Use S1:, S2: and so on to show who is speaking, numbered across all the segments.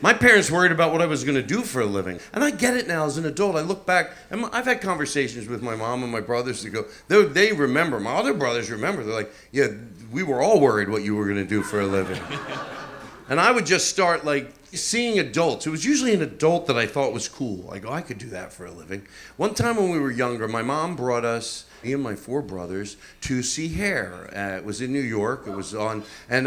S1: My parents worried about what I was going to do for a living. And I get it now as an adult. I look back, and I've had conversations with my mom and my brothers to go, they remember. My other brothers remember. They're like, yeah, we were all worried what you were going to do for a living. And I would just start like seeing adults. It was usually an adult that I thought was cool. I go, I could do that for a living. One time when we were younger, my mom brought us, me and my 4 brothers, to see Hair. It was in New York. It was on, and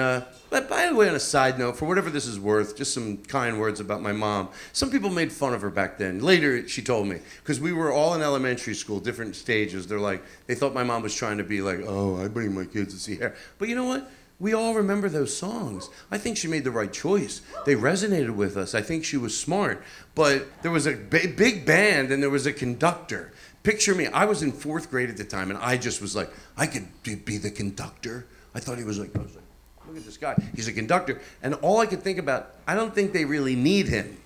S1: but by the way, on a side note, for whatever this is worth, just some kind words about my mom. Some people made fun of her back then. Later, she told me, because we were all in elementary school, different stages. They thought my mom was trying to be like, oh, I bring my kids to see Hair. But you know what? We all remember those songs. I think she made the right choice. They resonated with us. I think she was smart. But there was a big band and there was a conductor. Picture me, I was in 4th grade at the time and I just was like, I could be the conductor. I thought he was like, I was like, look at this guy. He's a conductor. And all I could think about, I don't think they really need him.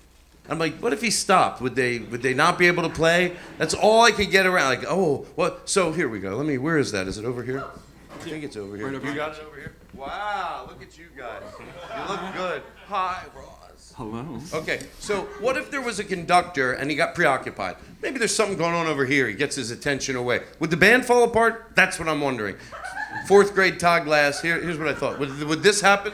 S1: I'm like, what if he stopped? Would they not be able to play? That's all I could get around. Like, oh, what? So here we go. Where is that? Is it over here? I think it's over here. Right over you got it over here? Wow, look at you guys. You look good. Hi, Ross.
S2: Hello.
S1: Okay, so what if there was a conductor and he got preoccupied? Maybe there's something going on over here. He gets his attention away. Would the band fall apart? That's what I'm wondering. 4th grade Todd Glass. Here's what I thought. Would this happen?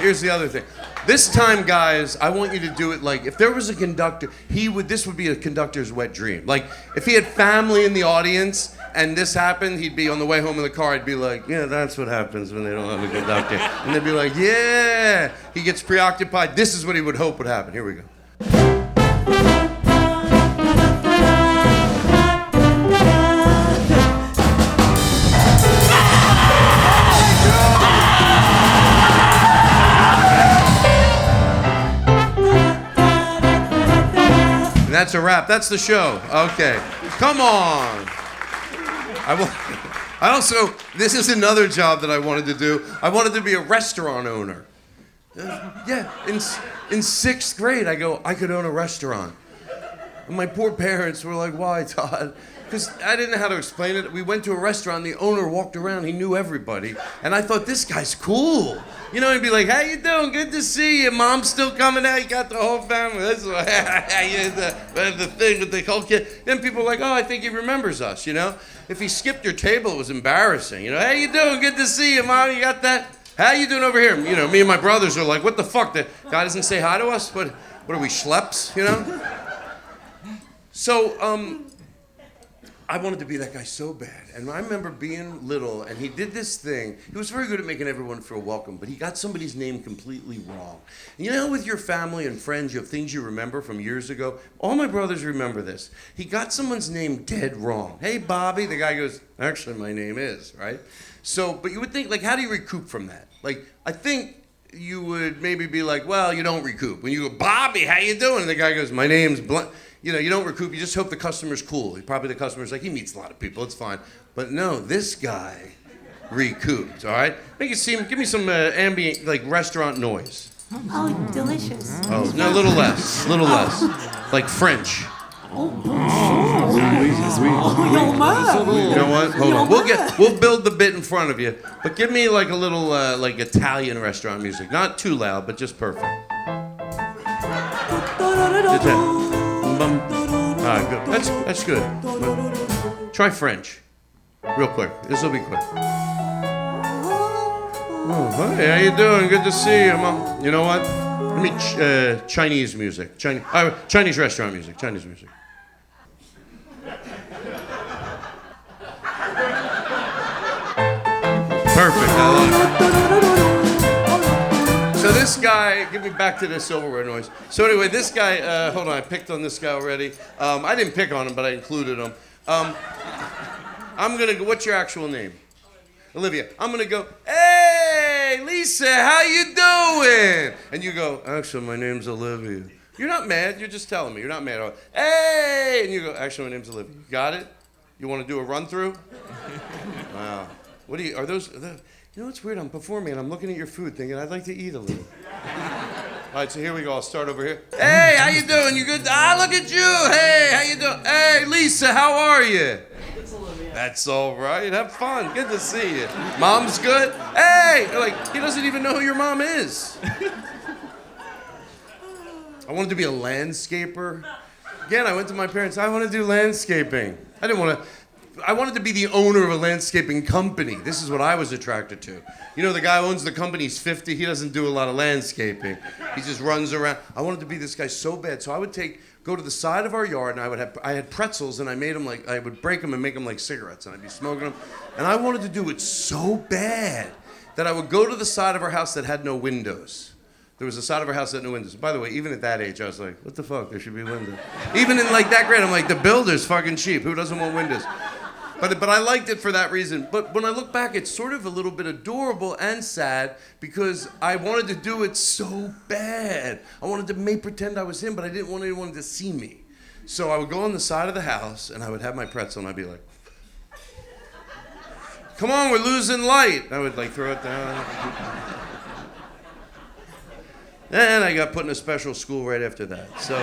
S1: Here's the other thing. This time, guys, I want you to do it like, if there was a conductor, this would be a conductor's wet dream. Like, if he had family in the audience and this happened, he'd be on the way home in the car, he'd be like, yeah, that's what happens when they don't have a conductor. And they'd be like, yeah, he gets preoccupied. This is what he would hope would happen. Here we go. That's a wrap. That's the show. Okay. Come on. This is another job that I wanted to do. I wanted to be a restaurant owner. Yeah, in 6th grade, I could own a restaurant. And my poor parents were like, why, Todd? Because I didn't know how to explain it. We went to a restaurant, the owner walked around, he knew everybody. And I thought, this guy's cool. You know, he'd be like, how you doing? Good to see you. Mom's still coming out. You got the whole family. That's the thing with the whole kid. Then people are like, oh, I think he remembers us, you know? If he skipped your table, it was embarrassing. You know, how you doing? Good to see you, Mom. You got that? How you doing over here? You know, me and my brothers are like, what the fuck? The guy doesn't say hi to us? What are we, schleps, you know? So, I wanted to be that guy so bad. And I remember being little, and he did this thing. He was very good at making everyone feel welcome, but he got somebody's name completely wrong. And you know, with your family and friends, you have things you remember from years ago. All my brothers remember this. He got someone's name dead wrong. Hey, Bobby. The guy goes, actually, my name is, right? So, but you would think, like, how do you recoup from that? Like, I think you would maybe be like, well, you don't recoup. When you go, Bobby, how you doing? And the guy goes, my name's blank. You know, you don't recoup. You just hope the customer's cool. Probably the customer's like, he meets a lot of people. It's fine. But no, this guy recouped, all right? Give me some ambient, like, restaurant noise.
S3: Oh, delicious.
S1: Oh, no, a little less. Like French.
S3: Oh, sweet.
S1: You know what? Hold on. We'll build the bit in front of you. But give me, like, a little, like, Italian restaurant music. Not too loud, but just perfect. All right, good. That's good. Try French, real quick. This will be quick. Oh, hey, how you doing? Good to see you, Mom. You know what? Let me Chinese music. Chinese restaurant music. Chinese music. Perfect. I love it. So this guy, give me back to the silverware noise. So anyway, this guy, hold on, I picked on this guy already. I didn't pick on him, but I included him. I'm gonna go, what's your actual name? Olivia. I'm gonna go, hey, Lisa, how you doing? And you go, actually, my name's Olivia. You're not mad, you're just telling me, you're not mad. Hey, and you go, actually, my name's Olivia. You got it? You wanna do a run through? Wow. What are those? You know what's weird? I'm performing and I'm looking at your food thinking I'd like to eat a little. right, so here we go. I'll start over here. Hey, how you doing? You good? Ah, look at you. Hey, how you doing? Hey, Lisa, how are you? That's all right. Have fun. Good to see you. Mom's good? Hey! Like, he doesn't even know who your mom is. I wanted to be a landscaper. Again, I went to my parents. I want to do landscaping. I wanted to be the owner of a landscaping company. This is what I was attracted to. You know, the guy who owns the company's 50. He doesn't do a lot of landscaping. He just runs around. I wanted to be this guy so bad. So I would go to the side of our yard, and I had pretzels, and I would break them and make them like cigarettes, and I'd be smoking them. And I wanted to do it so bad that I would go to the side of our house that had no windows. There was a side of our house that had no windows. By the way, even at that age, I was like, what the fuck? There should be windows. Even in like that grade, I'm like, the builder's fucking cheap. Who doesn't want windows? But I liked it for that reason. But when I look back, it's sort of a little bit adorable and sad because I wanted to do it so bad. I wanted to pretend I was him, but I didn't want anyone to see me. So I would go on the side of the house, and I would have my pretzel, and I'd be like, come on, we're losing light. I would like throw it down. And I got put in a special school right after that. So